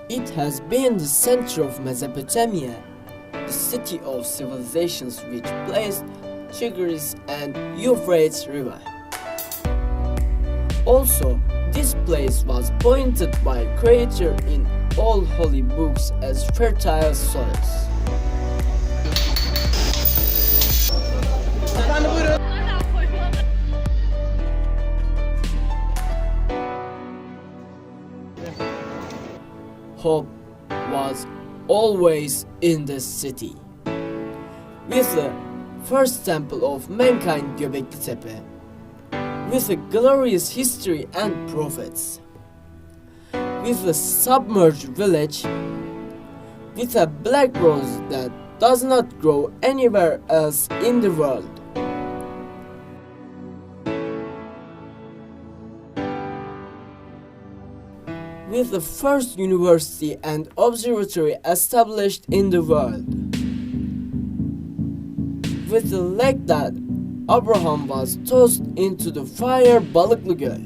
It has been the center of Mesopotamia, the city of civilizations which placed Tigris and Euphrates River. Also, this place was pointed by Creator in all holy books as fertile soils. Hope was always in the city. With the first temple of mankind Göbekli Tepe, with a glorious history and prophets, with a submerged village, with a black rose that does not grow anywhere else in the world. With the first university and observatory established in the world. With the lake that Abraham was tossed into the fire Balıklı Göl.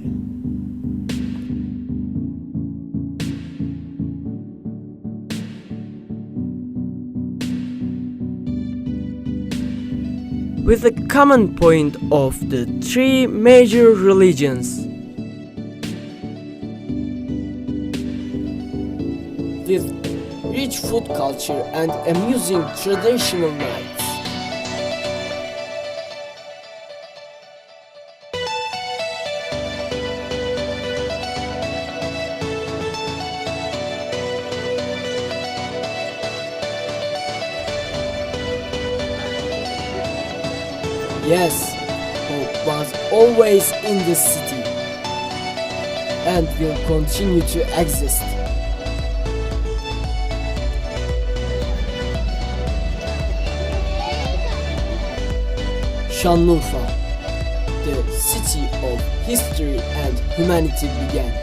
With the common point of the three major religions. With rich food culture and amusing traditional nights. Yes, hope was always in the city and will continue to exist. Şanlıurfa, the city of history and humanity began.